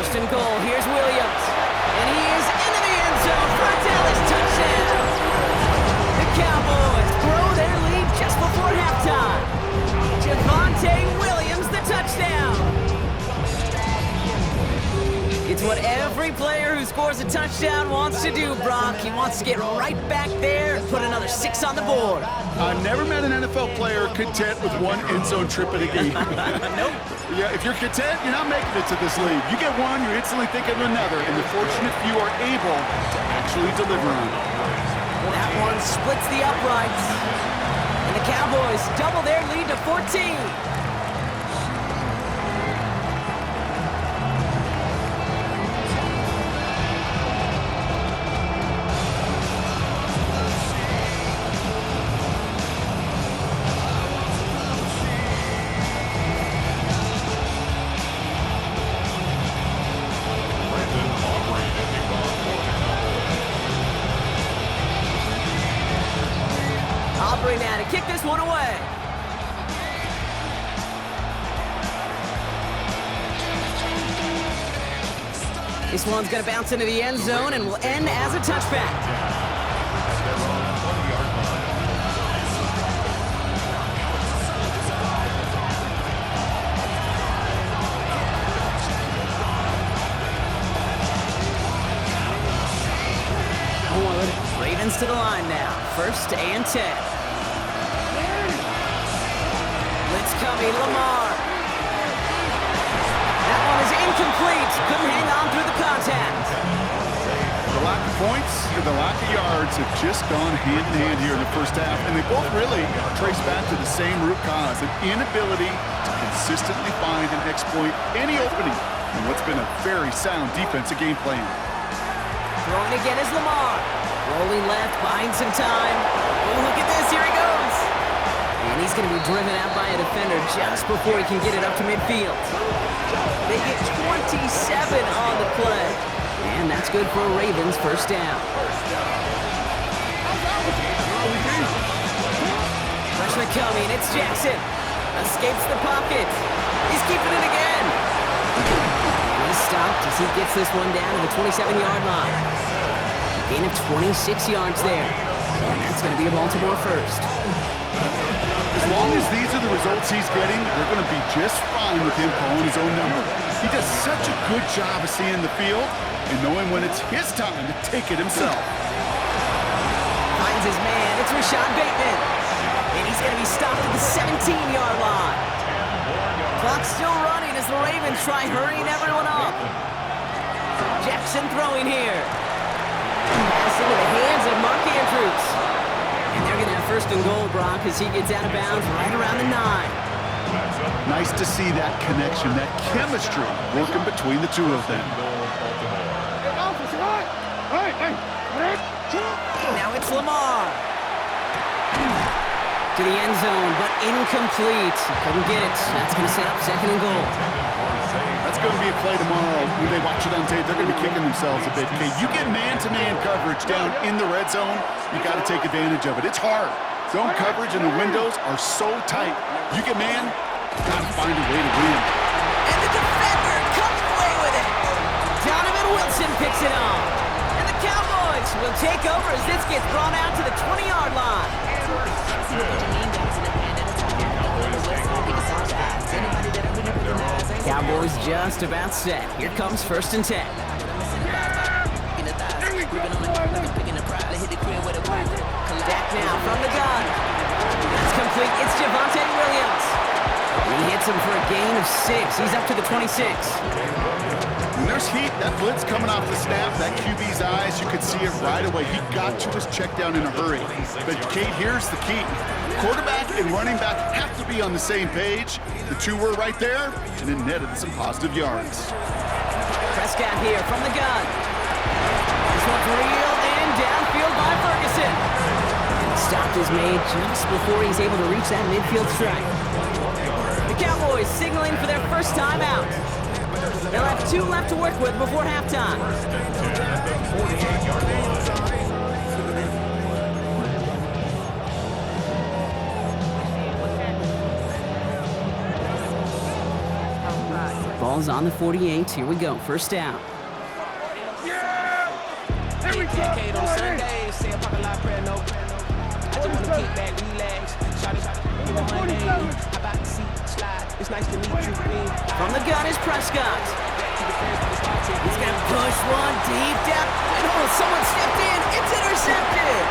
first and goal. Here's Williams. And he is into the end zone for a Dallas touchdown. The Cowboys grow their lead just before halftime. Javonte Williams, the touchdown. It's what every player who scores a touchdown wants to do, Brock. He wants to get right back there and put another 6 on the board. I've never met an NFL player content with one end zone trip in a game. Nope. Yeah, if you're content, you're not making it to this league. You get one, you're instantly thinking of another, and the fortunate few are able to actually deliver on it. That one splits the uprights. And the Cowboys double their lead to 14. Aubrey now to kick this one away. This one's going to bounce into the end zone and will end as a touchback. Ravens to the line now. First and 10. Blitz coming, Lamar. That one is incomplete. Couldn't hang on through the contact. The lack of points and the lack of yards have just gone hand in hand here in the first half, and they both really trace back to the same root cause, an inability to consistently find and exploit any opening in what's been a very sound defensive game plan. Throwing again is Lamar. Rolling left, buying some time. Oh, look at this, here he goes. And he's going to be driven out by a defender just before he can get it up to midfield. They get 27 on the play. And that's good for a Ravens first down. Pressure coming, it's Jackson. Escapes the pocket. He's keeping it again. And he's stopped as he gets this one down to the 27-yard line. Gain of 26 yards there. And that's going to be a Baltimore first. As long as these are the results he's getting, they're going to be just fine with him calling his own number. He does such a good job of seeing the field and knowing when it's his time to take it himself. Finds his man. It's Rashad Bateman. And he's going to be stopped at the 17-yard line. Clock's still running as the Ravens try hurrying everyone up. Jackson throwing here. Pass into the hands of Mark Andrews. And they're going to have first and goal, Brock, as he gets out of bounds right around the 9. Nice to see that connection, that chemistry working between the two of them. Now it's Lamar. To the end zone, but incomplete. Couldn't get it. That's going to set up second and goal. That's going to be a play tomorrow. When they watch it on tape, they're going to be kicking themselves a bit. Okay, you get man-to-man coverage down in the red zone, you got to take advantage of it. It's hard. Zone coverage and the windows are so tight. You get man, got to find a way to win. And the defender comes away with it. Donovan Wilson picks it up. And the Cowboys will take over as this gets brought out to the 20-yard line. Cowboys just about set. Here comes first and 10. Back now from the gun. That's complete. It's Javonte Williams. He hits him for a gain of 6. He's up to the 26. When there's heat, that blitz coming off the snap, that QB's eyes, you could see it right away. He got to his check down in a hurry. But Kate, here's the key. Quarterback and running back have to be on the same page. The two were right there, and it netted some positive yards. Prescott here from the gun. This one's reeled in downfield by Ferguson. And the stop is made just before he's able to reach that midfield strike. The Cowboys signaling for their first time out. They'll have 2 left to work with before halftime. Ball's on the 48. Here we go. First down. Here we go. On Sundays, say a parking lot prayer, no. I just wanna kick back, relax. Shot it, give me Monday. How about the seat slide? It's nice to meet you. From the gun is Prescott. He's gonna push one deep down. And someone stepped in. It's intercepted.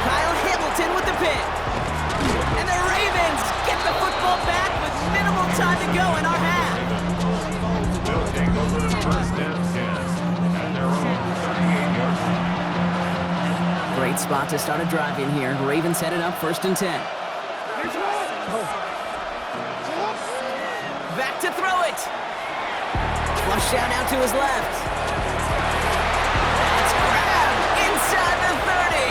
Kyle Hamilton with the pick. And the Ravens get the football back with minimal time to go in our half. They'll take over first down 10 at their own 38-yard line. Great spot to start a drive in here. Ravens headed up 1st and 10. Back to throw it. Flush down out to his left. It's grabbed inside the 30.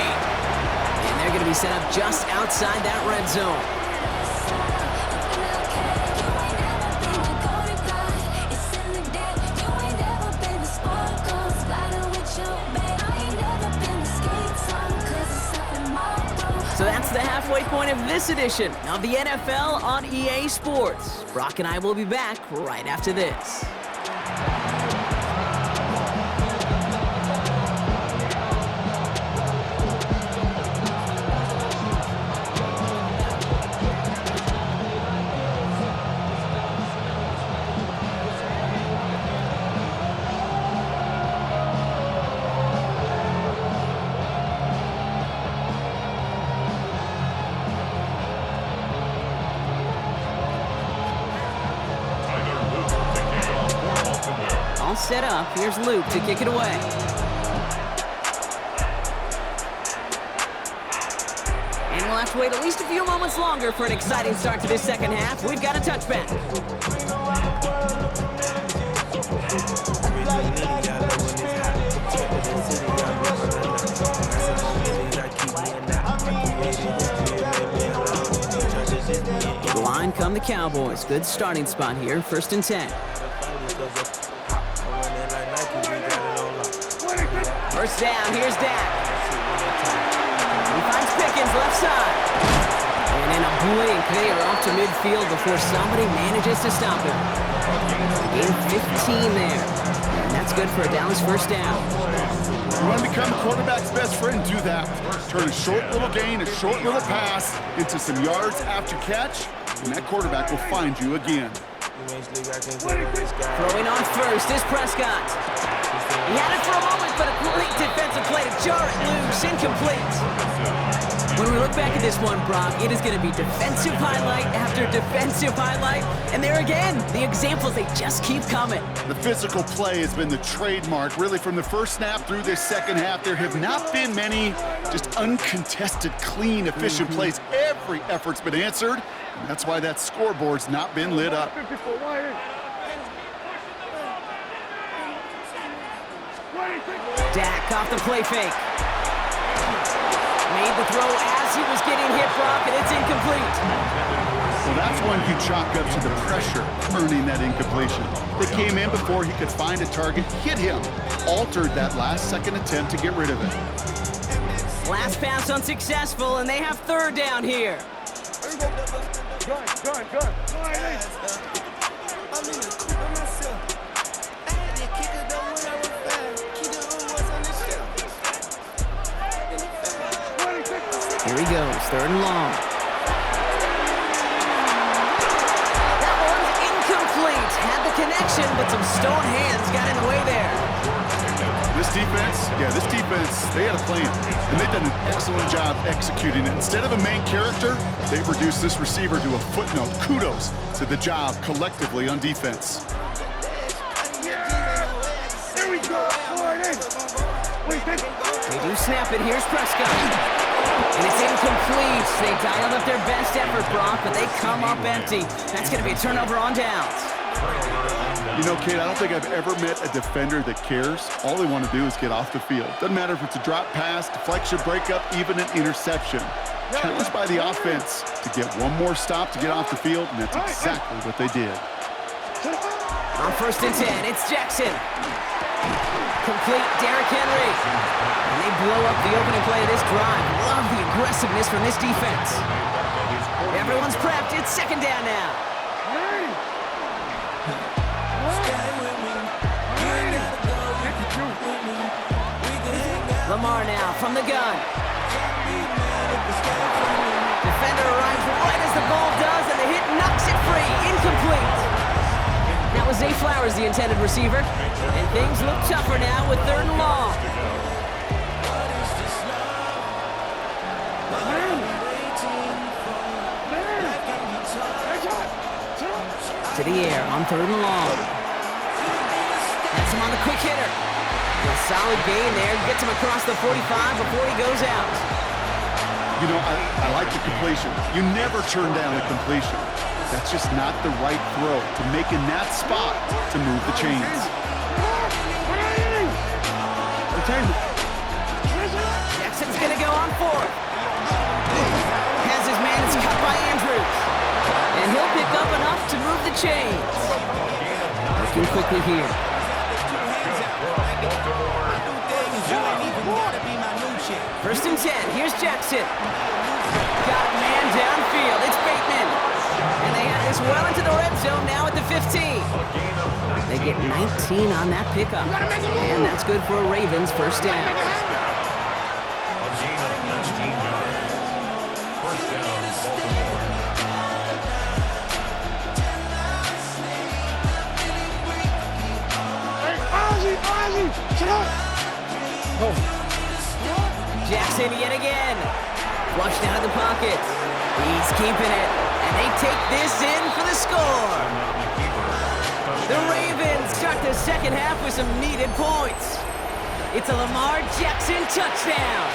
And they're going to be set up just outside that red zone. So that's the halfway point of this edition of the NFL on EA Sports. Brock and I will be back right after this. All set up. Here's Luke to kick it away. And we'll have to wait at least a few moments longer for an exciting start to this second half. We've got a touchback. The line come the Cowboys. Good starting spot here. 1st and 10. First down, here's Dak. He finds Pickens left side. And in a blink, they are off to midfield before somebody manages to stop him. Gain 15 there. And that's good for a Dallas first down. You want to become the quarterback's best friend, do that. Turn a short little gain, a short little pass into some yards after catch, and that quarterback will find you again. Throwing on first is Prescott. He had it for a moment, but a great defensive play to jar it loose, incomplete. When we look back at this one, Brock, it is going to be defensive highlight after defensive highlight. And there again, the examples, they just keep coming. The physical play has been the trademark, really, from the first snap through this second half. There have not been many just uncontested, clean, efficient plays. Every effort's been answered, and that's why that scoreboard's not been lit up. Dak off the play fake. Made the throw as he was getting hit, Brock, and it's incomplete. Well, that's one you chalk up to the pressure earning that incompletion. They came in before he could find a target, hit him, altered that last-second attempt to get rid of it. Last pass unsuccessful, and they have 3rd down here. Good. Here he goes, 3rd and long. That one's incomplete. Had the connection, but some stone hands got in the way there. This defense, they had a plan, and they've done an excellent job executing it. Instead of a main character, they've reduced this receiver to a footnote. Kudos to the job collectively on defense. Here we go. They do snap it. Here's Prescott. And it's incomplete. They dialed up their best effort, Brock, but they come up empty. That's going to be a turnover on downs. You know, Kate, I don't think I've ever met a defender that cares. All they want to do is get off the field. Doesn't matter if it's a drop pass, deflection, breakup, even an interception. Challenged by the offense to get one more stop to get off the field, and that's exactly what they did. On 1st and 10, it's Jackson. Complete Derrick Henry. And they blow up the opening play of this drive. Love the aggressiveness from this defense. Everyone's prepped. It's 2nd down now. Lamar now from the gun. Defender arrives right as the ball does, and the hit knocks it free. Incomplete. That was Zay Flowers, the intended receiver. And things look tougher now with 3rd and long. To the air on 3rd and long. That's him on the quick hitter. A solid gain there. Gets him across the 45 before he goes out. You know, I like the completion. You never turn down a completion. That's just not the right throw to make in that spot to move the chains. Jackson's going to go on 4th. Has his man. It's cut by Andrews. And he'll pick up enough to move the chains. Working quickly here. 1st and 10. Here's Jackson. Got a man downfield. It's Bateman. And they have this well into the red zone now at the 15. They get 19 on that pickup. And that's good for a Ravens 1st down. A gain of 19 yards. 1st down, Baltimore. Ozzie, shut up! Jackson yet again. Flushed out of the pocket. He's keeping it. And they take this in for the score. The Ravens start the 2nd half with some needed points. It's a Lamar Jackson touchdown.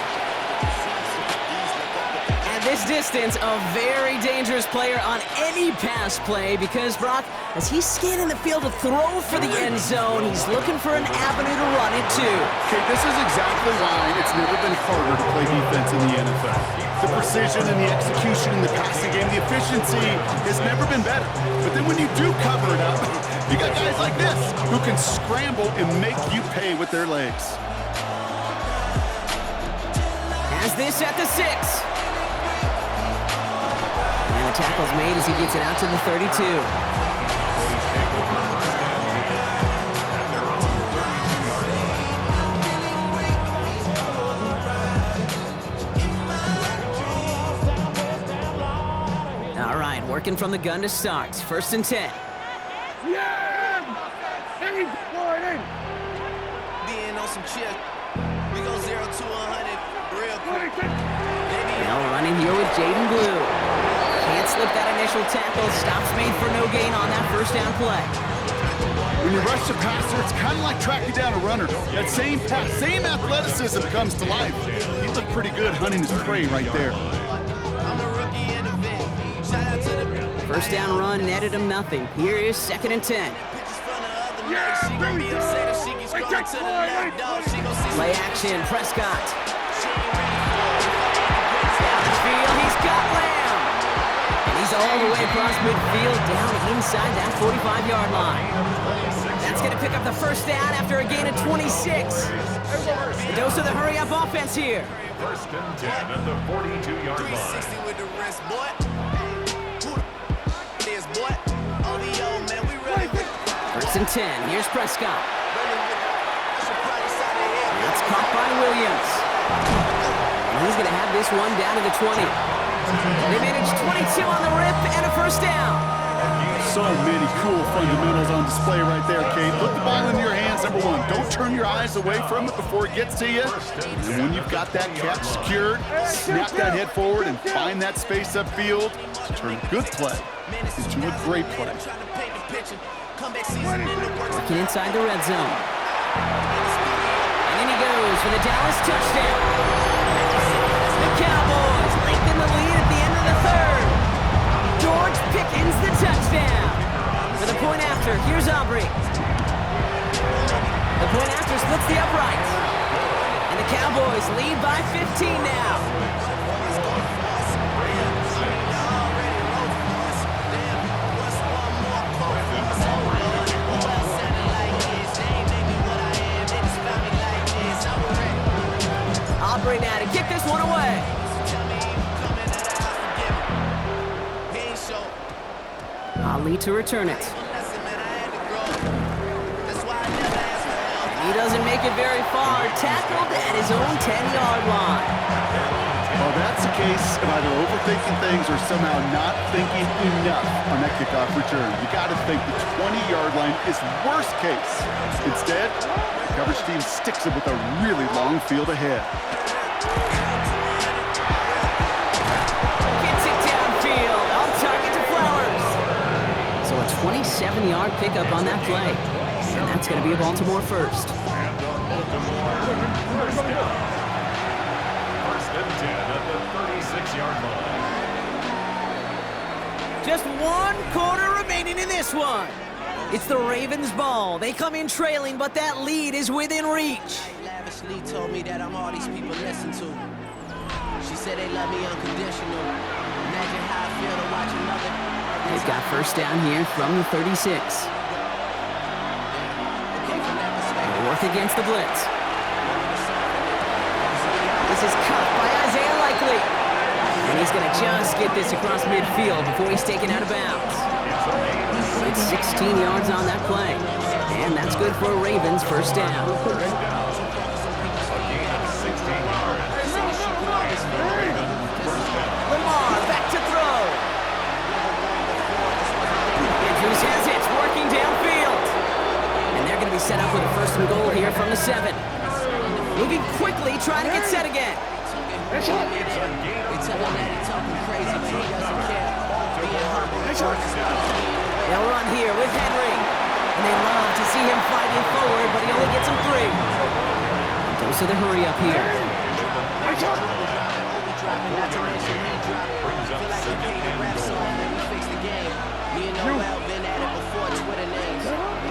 At this distance, a very dangerous player on any pass play because, Brock, as he's scanning the field to throw for the end zone, he's looking for an avenue to run it too. Okay, this is exactly why it's never been harder to play defense in the NFL. The precision and the execution in the passing game, the efficiency has never been better. But then when you do cover it up, you got guys like this who can scramble and make you pay with their legs. Has this at the 6. And the tackle's made as he gets it out to the 32. All right, working from the gun to start. 1st and 10. Being on some chill. We go 0 to 100 real quick. Now running here with Jaden Blue. Can't slip that initial tackle. Stops made for no gain on that 1st down play. When you rush the passer, it's kind of like tracking down a runner. That same pass, same athleticism comes to life. He looked pretty good hunting his prey right there. I'm a rookie in the vet. Shout out to the 1st down run netted him nothing. Here is 2nd and 10. pictures from the other night. She gon' be upset if she gets scrolling to the left, dog. She gon' see Play action, Prescott. Down the field, he's got Lamb. And he's all the way across midfield, down inside that 45-yard line. That's going to pick up the 1st down after a gain of 26. A dose of the hurry-up offense here. 1st and 10 at the 42-yard line. 360 with the wrist, boy. Who the is, boy? OVO, man, we really 1st and 10, here's Prescott. surprised out of here. That's caught by Williams. And he's going to have this one down to the 20. They managed 22 on the rip and a 1st down. So many cool fundamentals on display right there, Kate. Put the ball in your hands, number 1. Don't turn your eyes away from it before it gets to you. And when you've got that catch secured, snap that head forward and find that space upfield to turn a good play into a great play. Working inside the red zone. And in he goes for the Dallas touchdown. The Cowboys lengthen the lead at the end of the 3rd. George Pickens the touchdown. For the point after, here's Aubrey. The point after splits the upright. And the Cowboys lead by 15 now. Aubrey now to kick this one away. Ali to return it. Need a doesn't make it very far. Tackled at his own 10-yard line. Well, that's the case of either overthinking things or somehow not thinking enough on that kickoff return. You got to think the 20-yard line is worst case. Instead, the coverage team sticks it with a really long field ahead. Gets it downfield. On target to Flowers. So a 27-yard pickup on that play. And that's going to be a Baltimore first. And the Baltimore first down. First and 10 at the 36-yard line. Just 1 quarter remaining in this one. It's the Ravens' ball. They come in trailing, but that lead is within reach. Lavishly told me that I'm all these people listen to. She said they love me unconditional. Imagine how I feel to watch another. They've got first down here from the 36. They work against the blitz. This is caught by Isaiah Likely. And he's going to just get this across midfield before he's taken out of bounds. It's 16 yards on that play. And that's good for a Ravens first down. A gain of 16 yards. Ravens first down. Lamar back to throw. Andrews has it, working downfield. And they're going to be set up with a first and goal here from the 7. Moving quickly, trying to get set again. They tell him that he's talking crazy, but he doesn't care. Being humble. They'll run here with Henry. And they love to see him fighting forward, but he only gets him 3. Goes to the hurry up here.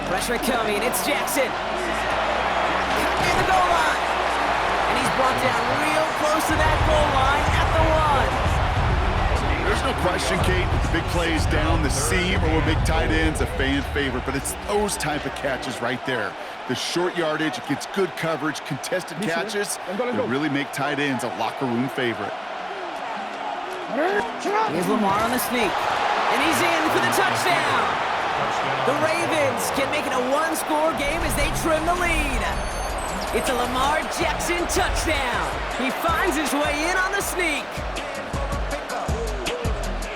Pressure coming, it's Jackson. In the goal line. And he's brought down real close to that goal line at the 1. There's no question, Kate, that the big plays down the seam or with big tight ends a fan favorite, but it's those type of catches right there. The short yardage, it gets good coverage, contested catches that really make tight ends a locker room favorite. Here's Lamar on the sneak. And he's in for the touchdown. The Ravens can make it a 1-score game as they trim the lead. It's a Lamar Jackson touchdown. He finds his way in on the sneak.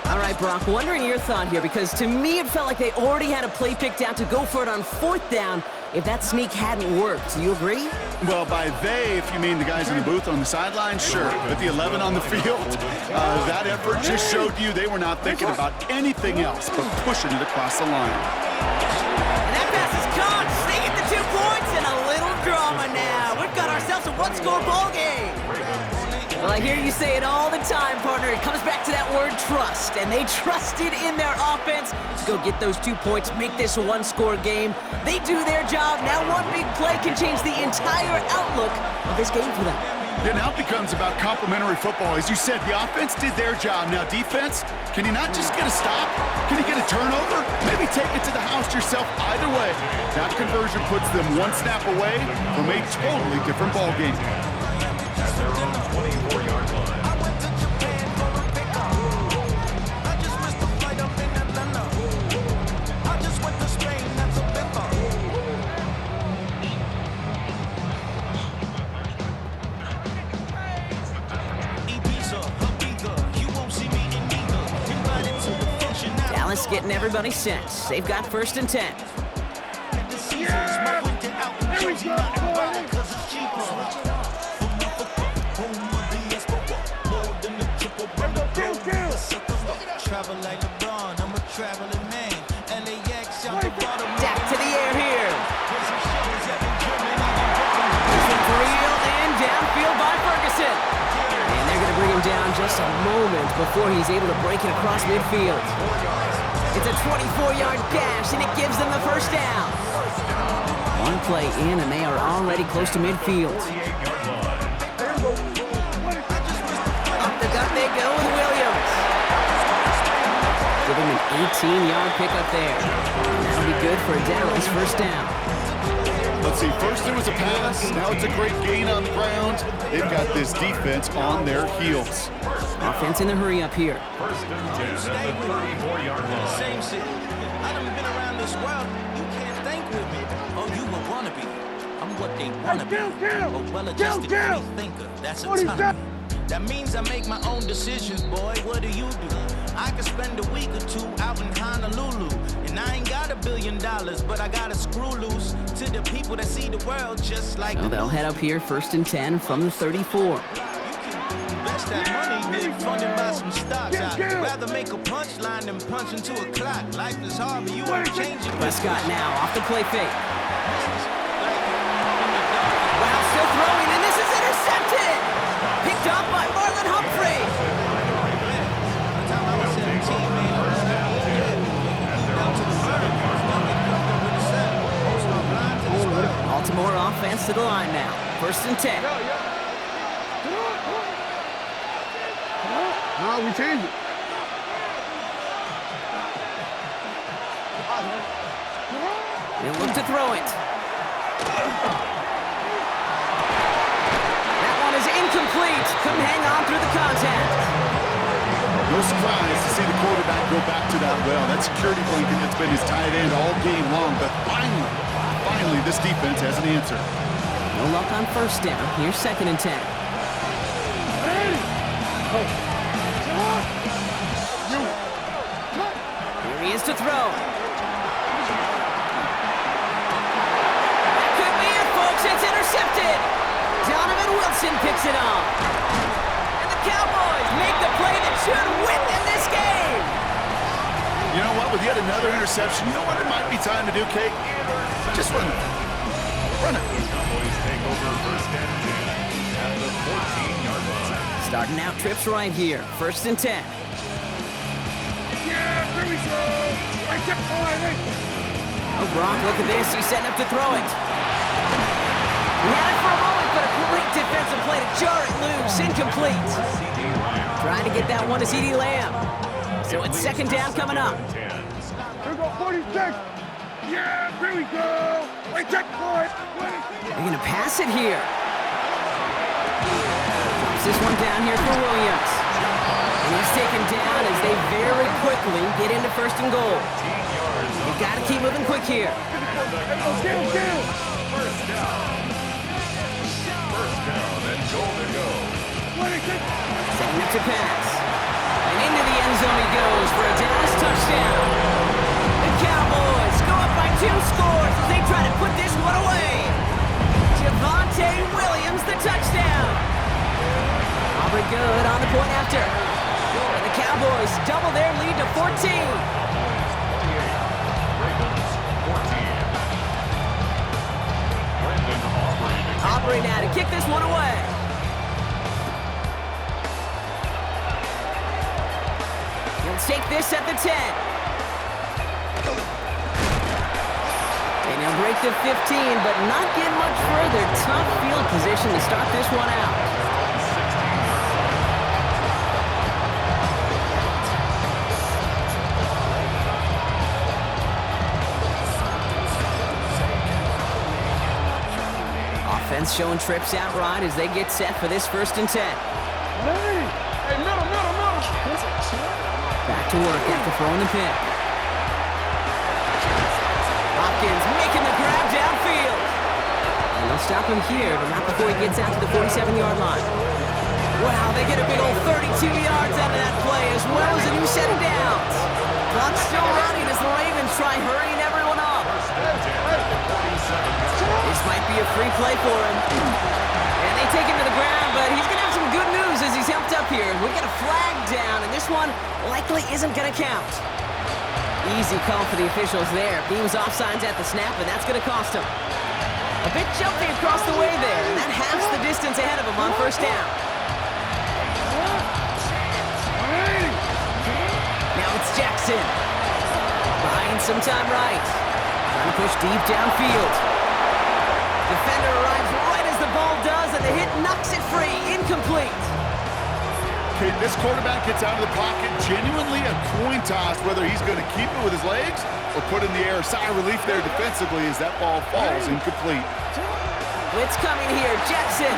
All right, Brock, wondering your thought here, because to me it felt like they already had a play picked out to go for it on 4th down if that sneak hadn't worked. Do you agree? Well, by they, if you mean the guys in the booth on the sideline, sure. But the 11 on the field, that effort just showed you they were not thinking about anything else but pushing it across the line. And that pass is caught. They get the 2 points and a little drama now. We've got ourselves a 1-score ball game. Well, I hear you say it all the time, partner. It comes back to that word trust, and they trusted in their offense to go get those 2 points, make this a 1-score game. They do their job. Now one big play can change the entire outlook of this game for them. Yeah, now it becomes about complementary football. As you said, the offense did their job. Now defense, can you not just get a stop? Can you get a turnover? Maybe take it to the house yourself. Either way, that conversion puts them 1 snap away from a totally different ball game. At their own 24-yard line. Dallas getting everybody set. They've got first and 10. Travel like LeBron, I'm a traveling man. LAX, Dak to the air here. Reeled in downfield by Ferguson. And they're going to bring him down just a moment before he's able to break it across midfield. It's a 24-yard dash, and it gives them the first down. 1 play in, and they are already close to midfield. Up the gut they go with Williams. Give him an 18-yard pickup there. And that'll be good for a Dallas first down. Let's see, first it was a pass, now it's a great gain on the ground. They've got this defense on their heels. Offense in the hurry up here. First and 10 at the 34-yard line. Same city. I done been around this world. You can't think with me. Oh, you a wannabe. I'm what they wanna be. A well-adjusted free thinker, that's a ton. That means I make my own decisions, boy. What do? I could spend a week or two out in Honolulu, and I ain't got $1 billion, but I got a screw loose to the people that see the world just like. So they'll head up here, 1st and 10 from the 34. Invest that money, get funded by some stocks. I'd rather make a punchline than punch into a clock. Life is hard, but you ain't changing. Prescott now off the play fake. Wow, still throwing, and this is intercepted. Picked up by Marlon Humphrey. Baltimore offense to the line now. 1st and 10. No, we changed it. He'll look to throw it. That one is incomplete. Couldn't hang on through the contact. No surprise to see the quarterback go back to that well. That security blanket that's been his tight end all game long. But finally, this defense has an answer. No luck on 1st down. Here's 2nd and 10. Here he is to throw. That could be it, folks. It's intercepted. Donovan Wilson picks it up. And the Cowboys make the play that should win them this game. You know what? With yet another interception, you know what it might be time to do, Kate? Just run it. Run it. Cowboys take over 1st and 10 at the 14-yard line. Starting out trips right here. 1st and 10. Here we go. Right there, Oh, Gronk, look at this. He's setting up to throw it. He had it for a moment, but a great defensive play to jar it loose. Incomplete. Trying to get that one to CeeDee Lamb. So it's 2nd down coming up. Here we go, 46. Yeah, here we go. Right there, They're going to pass it here. Drops this one down here for Williams. And he's taken down as they very quickly get into 1st and goal. You've got to keep moving quick here. First down and goal to go. Setting up to pass. And into the end zone he goes for a Dallas touchdown. The Cowboys go up by 2 scores as they try to put this one away. Javonte Williams, the touchdown. Aubrey good on the point after. And the Cowboys double their lead to 14. Aubrey now to kick this one away. He'll take this at the 10. And he'll break the 15, but not get much further. Tough field position to start this one out. Offense showing trips out right as they get set for this 1st and 10. Hey, middle. Back to work after throwing the pick. Hopkins making the grab downfield. And they'll stop him here, but not before he gets out to the 47-yard line. Wow, they get a big old 32 yards out of that play, as well as a new set of downs. Clock's still running as the Ravens try hurrying everyone up. This might be a free play for him. And they take him to the ground, but he's going to have some good news as he's helped up here. We get a flag down, and this one likely isn't going to count. Easy call for the officials there. Beams offsides at the snap, and that's going to cost him. A bit jumpy across the way there, and that halves the distance ahead of him on 1st down. Now it's Jackson. Buying some time right. Trying to push deep downfield. Defender arrives right as the ball does, and the hit knocks it free. Incomplete. Okay, this quarterback gets out of the pocket. Genuinely a coin toss whether he's going to keep it with his legs or put in the air. Sigh of relief there defensively as that ball falls incomplete. Blitz coming here. Jackson.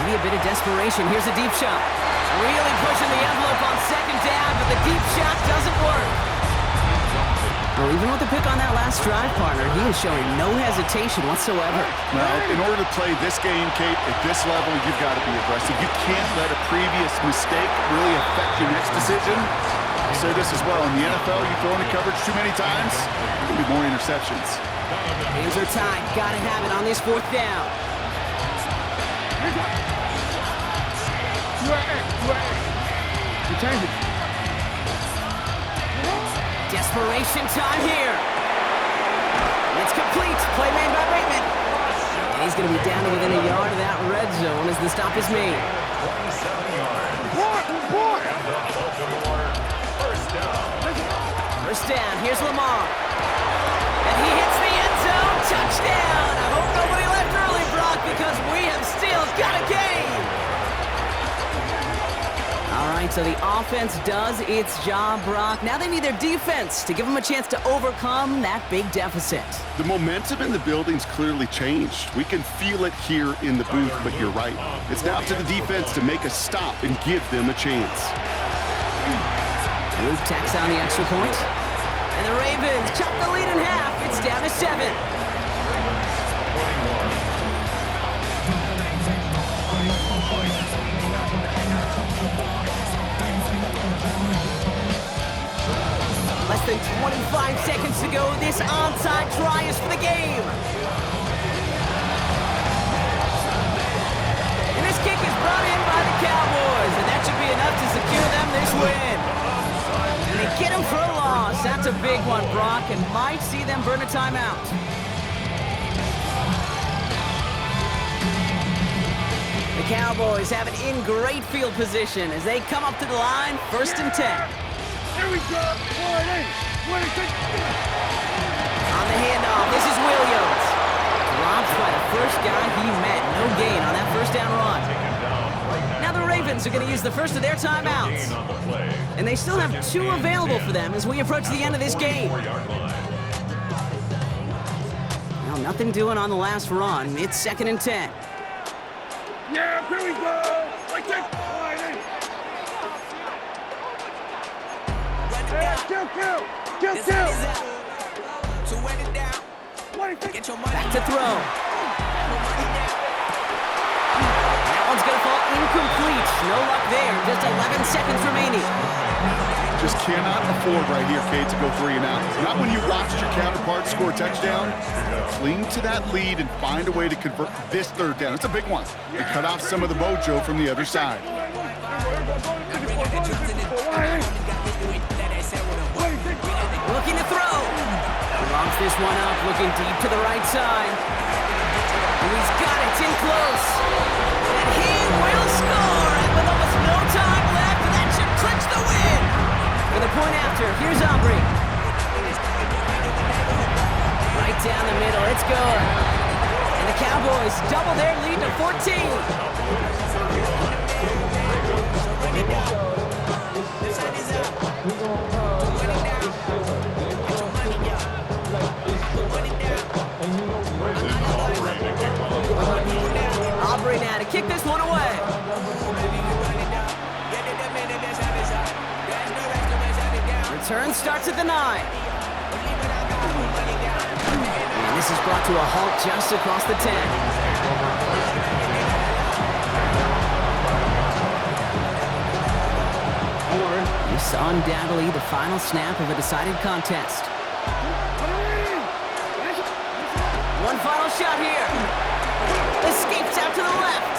Maybe a bit of desperation. Here's a deep shot. Really pushing the envelope on 2nd down, but the deep shot doesn't work. Well, even with the pick on that last drive, partner, he is showing no hesitation whatsoever. Well, in order to play this game, Kate, at this level, you've got to be aggressive. You can't let a previous mistake really affect your next decision. I'll say this as well. In the NFL, you throw into coverage too many times, there'll be more interceptions. Hands are tied. Got to have it on this 4th down. You change it. Desperation time here. It's complete. Play made by Bateman. And he's going to be down to within a yard of that red zone as the stop is made. 27 yards. First down. First down. Here's Lamar. And he hits the end zone. Touchdown. I hope nobody left early, Brock, because we have still got a game. All right, so the offense does its job, Brock. Now they need their defense to give them a chance to overcome that big deficit. The momentum in the building's clearly changed. We can feel it here in the booth, but you're right. It's now up to the defense to make a stop and give them a chance. Luke tacks on the extra point. And the Ravens chop the lead in half. It's down to 7. Less than 25 seconds to go. This onside try is for the game. And this kick is brought in by the Cowboys, and that should be enough to secure them this win. And they get him for a loss. That's a big one, Brock, and might see them burn a timeout. The Cowboys have it in great field position as they come up to the line, 1st and 10. Here we go. 26. On the handoff, this is Williams. Drops by the first guy he met. No gain on that first down run. Now the Ravens are going to use the first of their timeouts. And they still have 2 available for them as we approach the end of this game. Now nothing doing on the last run. It's 2nd and 10. Yeah, here we go. Like that. Kill. So wet it down. 26. Get your money. Back to throw. That one's going to fall incomplete. No luck there. Just 11 seconds remaining. Just cannot afford right here, Kate, to go 3 and out. Not when you watched your counterpart score a touchdown. Cling to that lead and find a way to convert this 3rd down. It's a big one. And cut off some of the mojo from the other side. Looking to throw. Launch this one up, looking deep to the right side. And he's got it in close. And he will score. And with almost no time left, that should clinch the win. For the point after, here's Aubrey. Right down the middle, it's good. And the Cowboys double their lead to 14. Aubrey now to kick this one away. Return starts at the 9. And this is brought to a halt just across the 10. This is undoubtedly the final snap of a decided contest. One final shot here. Escapes out to the left.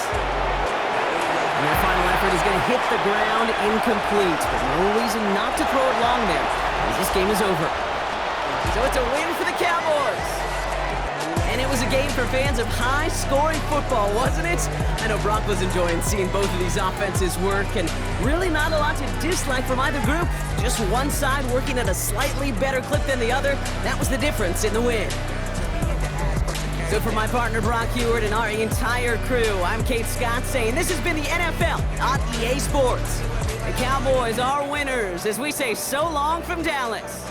And their final effort is going to hit the ground incomplete, but no reason not to throw it long there, as this game is over. So it's a win for the Cowboys. And it was a game for fans of high-scoring football, wasn't it? I know Brock was enjoying seeing both of these offenses work, and really not a lot to dislike from either group. Just one side working at a slightly better clip than the other. That was the difference in the win. So for my partner Brock Huard and our entire crew, I'm Kate Scott saying this has been the NFL on EA Sports. The Cowboys are winners as we say so long from Dallas.